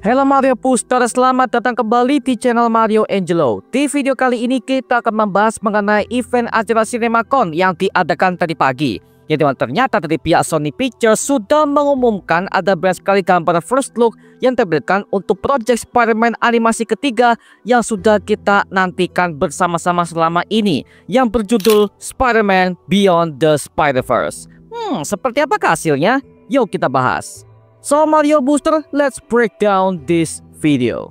Halo Mario Booster, selamat datang kembali di channel Mario Angelo. Di video kali ini kita akan membahas mengenai event acara CinemaCon yang diadakan tadi pagi. Ya teman, ternyata dari pihak Sony Pictures sudah mengumumkan ada banyak sekali gambar first look yang ditampilkan untuk project Spider-Man animasi ketiga yang sudah kita nantikan bersama-sama selama ini, yang berjudul Spider-Man Beyond the Spider-Verse. Seperti apakah hasilnya? Yuk kita bahas. So Mario Booster, let's break down this video.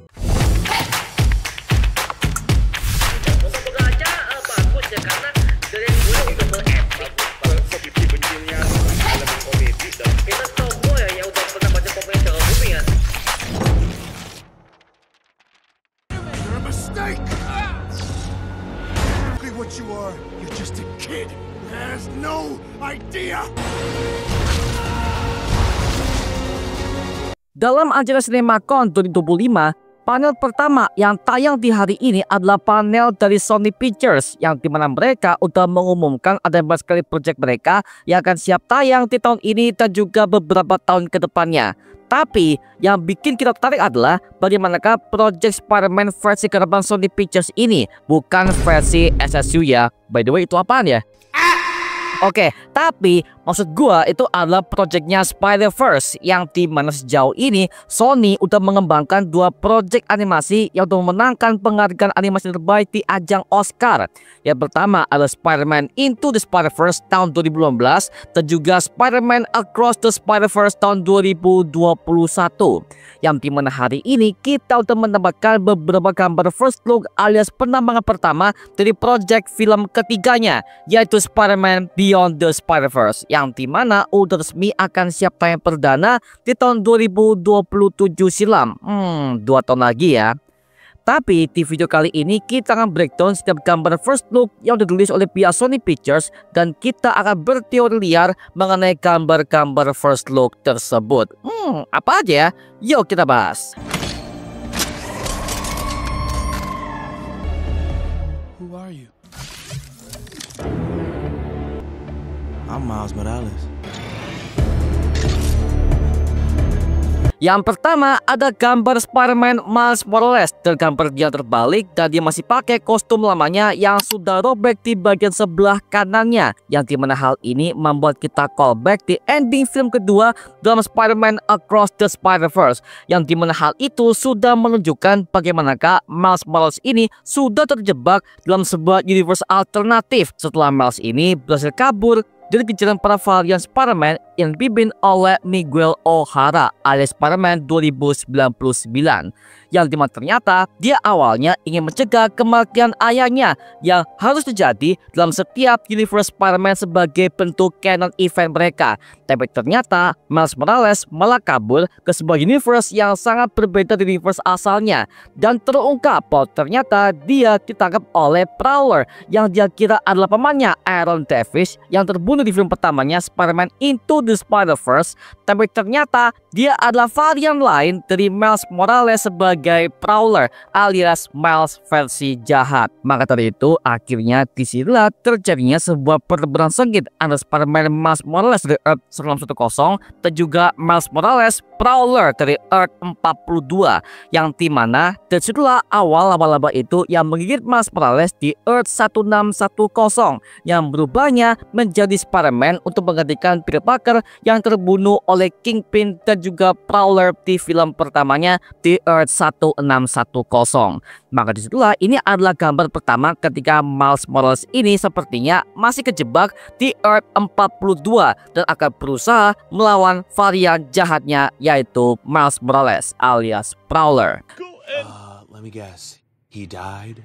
What you are, you're just a kid who has no idea. Dalam acara CinemaCon 2025, panel pertama yang tayang di hari ini adalah panel dari Sony Pictures, yang dimana mereka udah mengumumkan ada banyak sekali proyek mereka yang akan siap tayang di tahun ini dan juga beberapa tahun ke depannya. Tapi yang bikin kita tertarik adalah bagaimanakah project Spider-Man versi kedepan Sony Pictures ini, bukan versi SSU ya. By the way, itu apaan ya? Oke, tapi maksud gua itu adalah projectnya Spider-Verse, yang dimana sejauh ini Sony udah mengembangkan dua project animasi yang udah memenangkan penghargaan animasi terbaik di ajang Oscar. Yang pertama adalah Spider-Man Into the Spider-Verse tahun 2015 dan juga Spider-Man Across the Spider-Verse tahun 2021. Yang dimana hari ini kita udah mendapatkan beberapa gambar first look alias penambangan pertama dari project film ketiganya, yaitu Spider-Man Beyond the Spider-Verse, yang dimana udah resmi akan siap tayang perdana di tahun 2027 silam. 2 tahun lagi ya. Tapi di video kali ini kita akan breakdown setiap gambar first look yang ditulis oleh pihak Sony Pictures, dan kita akan berteori liar mengenai gambar-gambar first look tersebut. Apa aja ya? Yuk kita bahas. Who are you? I'm Miles Morales. Yang pertama ada gambar Spider-Man Miles Morales, dan gambar dia terbalik dan dia masih pakai kostum lamanya yang sudah robek di bagian sebelah kanannya, yang dimana hal ini membuat kita callback di ending film kedua dalam Spider-Man Across the Spider-Verse, yang dimana hal itu sudah menunjukkan bagaimanakah Miles Morales ini sudah terjebak dalam sebuah universe alternatif setelah Miles ini berhasil kabur dari kejaran para varian Spider-Man yang dipimpin oleh Miguel O'Hara alias Spider-Man 2099, yang dimana ternyata dia awalnya ingin mencegah kematian ayahnya yang harus terjadi dalam setiap universe Spider-Man sebagai bentuk canon event mereka. Tapi ternyata Miles Morales malah kabur ke sebuah universe yang sangat berbeda dari universe asalnya, dan terungkap bahwa ternyata dia ditangkap oleh Prowler yang dia kira adalah pamannya Aaron Davis yang terbunuh di film pertamanya Spider-Man Into the Spider-Verse. Tapi ternyata dia adalah varian lain dari Miles Morales sebagai Prowler alias Miles versi jahat. Maka dari itu akhirnya disinilah terjadinya sebuah pertempuran sengit antara Spider-Man Miles Morales dari Earth 910 dan juga Miles Morales Prowler dari Earth 42, yang dimana disitulah awal laba-laba itu yang menggigit Miles Morales di Earth 1610 yang berubahnya menjadi Spider-Man untuk menggantikan Peter Parker yang terbunuh oleh Kingpin dan juga Prowler di film pertamanya di Earth 1610. Maka disitulah ini adalah gambar pertama ketika Miles Morales ini sepertinya masih kejebak di Earth 42 dan akan berusaha melawan varian jahatnya, yaitu Miles Morales alias Prowler. Let me guess. He died?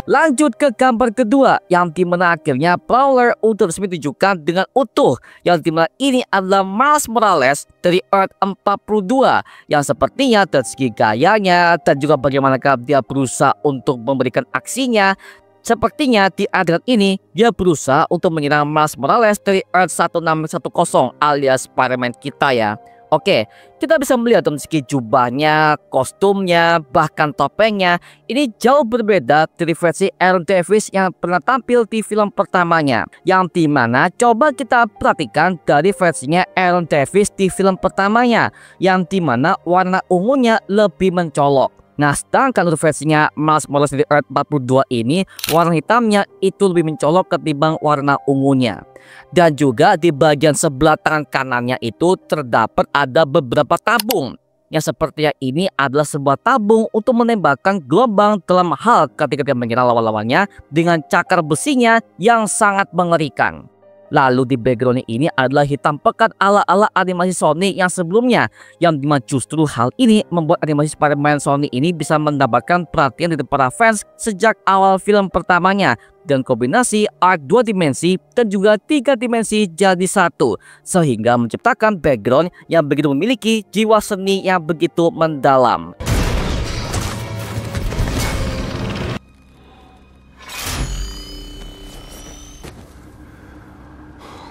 Lanjut ke gambar kedua, yang dimana akhirnya Prowler udah resmi ditunjukkan dengan utuh, yang dimana ini adalah Miles Morales dari Earth 42 yang sepertinya dari segi gayanya dan juga bagaimana dia berusaha untuk memberikan aksinya, sepertinya di adegan ini dia berusaha untuk menyerang Miles Morales dari Earth 1610 alias Spider-Man kita ya. Oke, kita bisa melihat dari segi jubahnya, kostumnya, bahkan topengnya ini jauh berbeda dari versi Aaron Davis yang pernah tampil di film pertamanya. Yang dimana coba kita perhatikan dari versinya Aaron Davis di film pertamanya, yang dimana warna ungunya lebih mencolok. Nah, sedangkan untuk versinya Miles Morales di Earth 42 ini, warna hitamnya itu lebih mencolok ketimbang warna ungunya. Dan juga di bagian sebelah tangan kanannya itu terdapat ada beberapa tabung. Yang sepertinya ini adalah sebuah tabung untuk menembakkan gelombang dalam hal ketika dia menyerang lawan-lawannya dengan cakar besinya yang sangat mengerikan. Lalu di backgroundnya ini adalah hitam pekat ala-ala animasi Sony yang sebelumnya, yang dimana justru hal ini membuat animasi Spider-Man Sony ini bisa mendapatkan perhatian dari para fans sejak awal film pertamanya, dan kombinasi arc 2 dimensi dan juga 3 dimensi jadi satu, sehingga menciptakan background yang begitu memiliki jiwa seni yang begitu mendalam.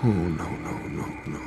Oh, no, no, no, no.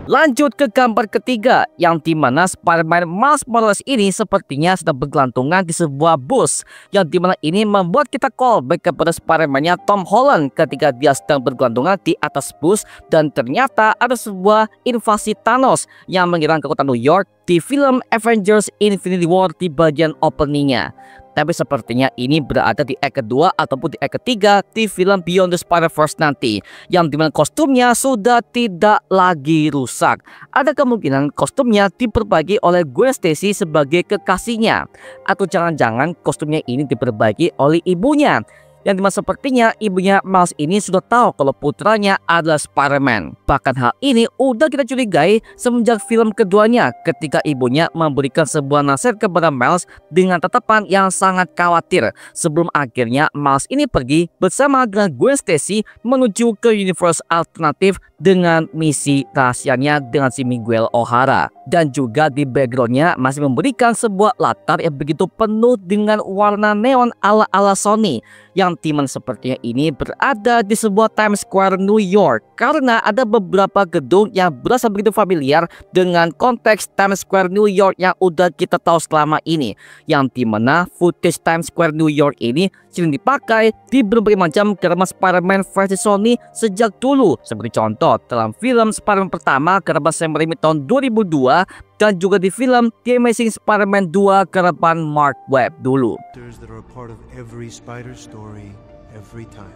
Lanjut ke gambar ketiga, yang dimana Spider-Man Miles Morales ini sepertinya sedang bergelantungan di sebuah bus, yang dimana ini membuat kita callback kepada Spider-Man-nya Tom Holland ketika dia sedang bergelantungan di atas bus, dan ternyata ada sebuah invasi Thanos yang menyerang ke kota New York di film Avengers Infinity War di bagian openingnya. Tapi sepertinya ini berada di act kedua ataupun di act ketiga di film Beyond the Spider-Verse nanti, yang dimana kostumnya sudah tidak lagi rusak. Ada kemungkinan kostumnya diperbaiki oleh Gwen Stacy sebagai kekasihnya, atau jangan-jangan kostumnya ini diperbaiki oleh ibunya, yang dimana sepertinya ibunya Miles ini sudah tahu kalau putranya adalah Spider-Man. Bahkan hal ini udah kita curigai semenjak film keduanya, ketika ibunya memberikan sebuah nasihat kepada Miles dengan tatapan yang sangat khawatir sebelum akhirnya Miles ini pergi bersama dengan Gwen Stacy menuju ke universe alternatif dengan misi rahasianya dengan si Miguel O'Hara. Dan juga di backgroundnya masih memberikan sebuah latar yang begitu penuh dengan warna neon ala-ala Sony, yang dimana sepertinya ini berada di sebuah Times Square New York, karena ada beberapa gedung yang berasa begitu familiar dengan konteks Times Square New York yang udah kita tahu selama ini, yang dimana footage Times Square New York ini sering dipakai di berbagai macam drama Spider-Man versi Sony sejak dulu, seperti contoh dalam film Spider-Man pertama karena Sam Raimi tahun 2002, dan juga di film The Amazing Spider-Man 2 karapan Mark Webb dulu. That are a part of every spider story, every time.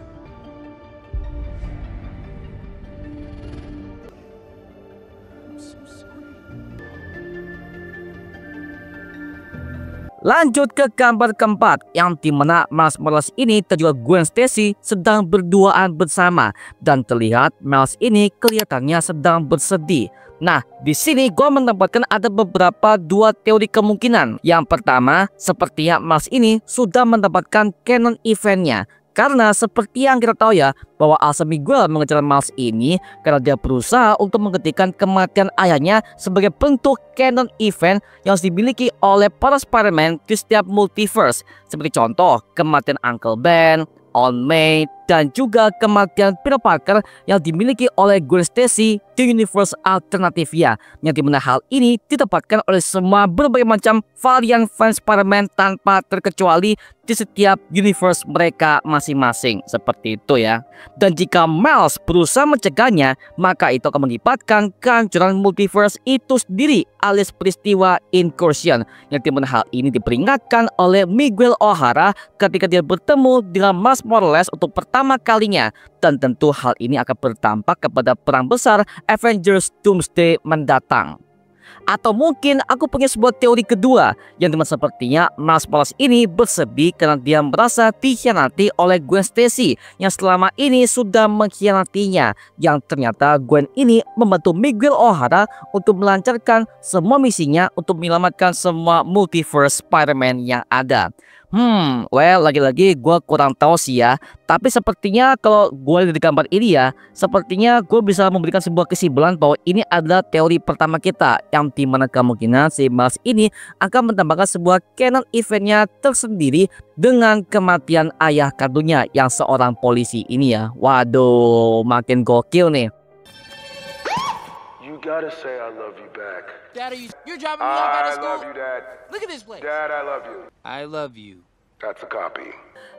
I'm so sorry. Lanjut ke gambar keempat, yang dimana Miles Morales ini dan juga Gwen Stacy sedang berduaan bersama, dan terlihat Miles ini kelihatannya sedang bersedih. Nah, di sini gue mendapatkan ada beberapa dua teori kemungkinan. Yang pertama, sepertinya Miles ini sudah mendapatkan canon eventnya. Karena seperti yang kita tahu ya, bahwa Asa Miguel mengejar Miles ini karena dia berusaha untuk menghentikan kematian ayahnya sebagai bentuk canon event yang dimiliki oleh para Spider-Man di setiap multiverse. Seperti contoh, kematian Uncle Ben, Aunt May, dan juga kematian Peter Parker yang dimiliki oleh Gwen Stacy di universe alternatifnya, yang dimana hal ini didapatkan oleh semua berbagai macam varian fans Spider-Man tanpa terkecuali di setiap universe mereka masing-masing, seperti itu ya. Dan jika Miles berusaha mencegahnya, maka itu akan mengakibatkan kehancuran multiverse itu sendiri alias peristiwa incursion, yang dimana hal ini diperingatkan oleh Miguel O'Hara ketika dia bertemu dengan Miles Morales untuk pertama kalinya, dan tentu hal ini akan berdampak kepada perang besar Avengers Doomsday mendatang. Atau mungkin aku punya sebuah teori kedua, yang dimana sepertinya Miles Morales ini bersedih karena dia merasa dikhianati oleh Gwen Stacy yang selama ini sudah mengkhianatinya, yang ternyata Gwen ini membantu Miguel O'Hara untuk melancarkan semua misinya untuk menyelamatkan semua multiverse Spider-Man yang ada. Lagi-lagi gue kurang tahu sih ya. Tapi sepertinya kalau gue lihat di gambar ini ya, sepertinya gue bisa memberikan sebuah kesimpulan bahwa ini adalah teori pertama kita, yang dimana kemungkinan si Miles ini akan menambahkan sebuah canon eventnya tersendiri dengan kematian ayah kandungnya yang seorang polisi ini ya. Waduh, makin gokil nih. gotta say I love you back. Dad, you're dropping me off at I school? love you, Dad. Look at this place. Dad, I love you. I love you. That's a copy.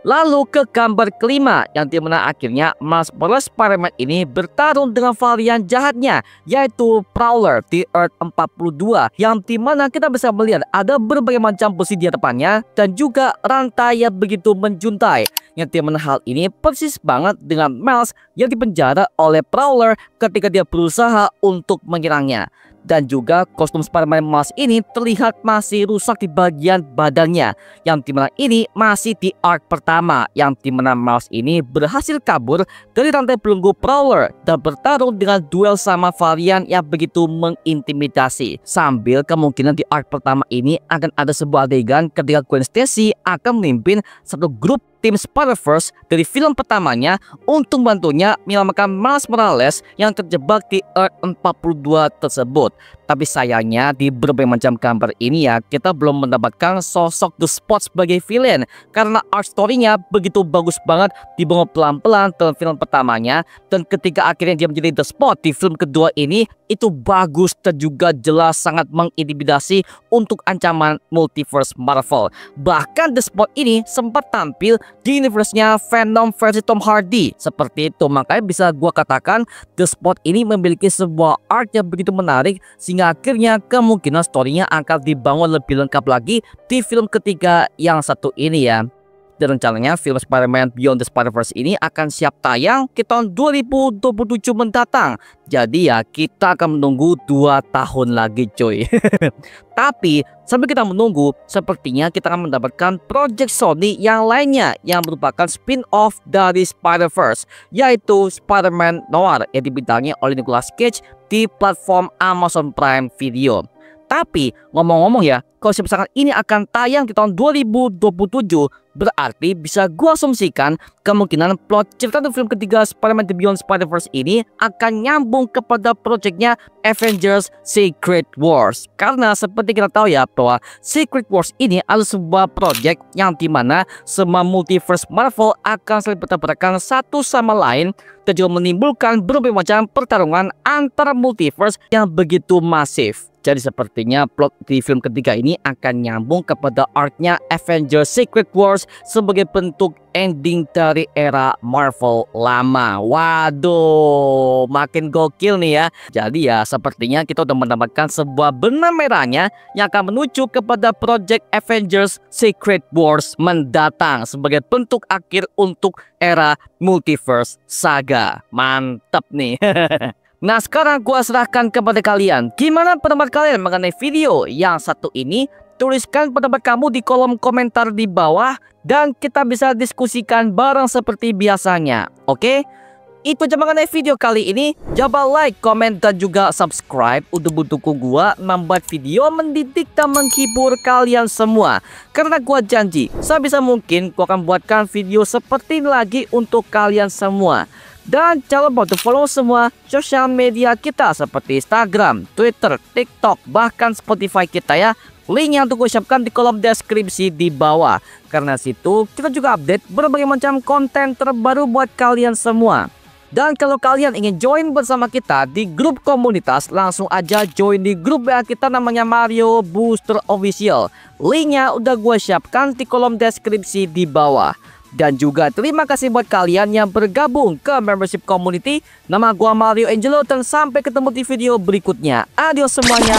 Lalu ke gambar kelima, yang dimana akhirnya Miles Morales Spider-Man ini bertarung dengan varian jahatnya, yaitu Prowler di Earth 42, yang dimana kita bisa melihat ada berbagai macam besi di hadapannya dan juga rantai yang begitu menjuntai, yang dimana hal ini persis banget dengan Miles yang dipenjara oleh Prowler ketika dia berusaha untuk menyerangnya. Dan juga kostum Spider-Man Miles ini terlihat masih rusak di bagian badannya, yang dimana ini masih di arc pertama, yang dimana Miles ini berhasil kabur dari rantai belenggu Prowler dan bertarung dengan duel sama varian yang begitu mengintimidasi. Sambil kemungkinan di arc pertama ini akan ada sebuah adegan ketika Gwen Stacy akan memimpin satu grup tim Spider-Verse dari film pertamanya untuk membantunya menyelamatkan Miles Morales yang terjebak di Earth 42 tersebut. Tapi sayangnya di berbagai macam gambar ini ya, kita belum mendapatkan sosok The Spot sebagai villain, karena art story-nya begitu bagus banget, dibangun pelan-pelan dalam film pertamanya, dan ketika akhirnya dia menjadi The Spot di film kedua ini, itu bagus dan juga jelas sangat mengintimidasi untuk ancaman multiverse Marvel. Bahkan The Spot ini sempat tampil di universe-nya Venom versi Tom Hardy. Seperti itu, makanya bisa gua katakan The Spot ini memiliki sebuah art yang begitu menarik, sehingga akhirnya kemungkinan story-nya akan dibangun lebih lengkap lagi di film ketiga yang satu ini ya. Dan rencananya film Spider-Man Beyond the Spider-Verse ini akan siap tayang di tahun 2027 mendatang. Jadi ya kita akan menunggu 2 tahun lagi cuy. Tapi sambil kita menunggu, sepertinya kita akan mendapatkan project Sony yang lainnya yang merupakan spin-off dari Spider-Verse, yaitu Spider-Man Noir yang dibintangi oleh Nicolas Cage di platform Amazon Prime Video. Tapi ngomong-ngomong ya, kalau misalkan ini akan tayang di tahun 2027, berarti bisa gua asumsikan kemungkinan plot cerita di film ketiga Spider-Man Beyond Spider-Verse ini akan nyambung kepada proyeknya Avengers Secret Wars. Karena seperti kita tahu ya bahwa Secret Wars ini adalah sebuah proyek yang dimana semua multiverse Marvel akan saling bertabrakan satu sama lain dan juga menimbulkan berbagai macam pertarungan antar multiverse yang begitu masif. Jadi sepertinya plot di film ketiga ini akan nyambung kepada arc-nya Avengers Secret Wars sebagai bentuk ending dari era Marvel lama. Waduh, makin gokil nih ya. Jadi ya sepertinya kita udah mendapatkan sebuah benang merahnya yang akan menuju kepada project Avengers Secret Wars mendatang sebagai bentuk akhir untuk era multiverse saga. Mantap nih. Nah sekarang gua serahkan kepada kalian. Gimana pendapat kalian mengenai video yang satu ini? Tuliskan pendapat kamu di kolom komentar di bawah dan kita bisa diskusikan bareng seperti biasanya. Oke? Itu aja mengenai video kali ini. Jangan lupa like, komen, dan juga subscribe untuk mendukung gua membuat video mendidik dan menghibur kalian semua. Karena gua janji, sebisa mungkin gua akan buatkan video seperti ini lagi untuk kalian semua. Dan jangan lupa untuk follow semua sosial media kita seperti Instagram, Twitter, TikTok, bahkan Spotify kita ya. Linknya untuk gue siapkan di kolom deskripsi di bawah. Karena situ kita juga update berbagai macam konten terbaru buat kalian semua. Dan kalau kalian ingin join bersama kita di grup komunitas, langsung aja join di grup WA kita namanya Mario Booster Official. Linknya udah gue siapkan di kolom deskripsi di bawah. Dan juga terima kasih buat kalian yang bergabung ke membership community. Nama gua Mario Angelo dan sampai ketemu di video berikutnya. Adios semuanya.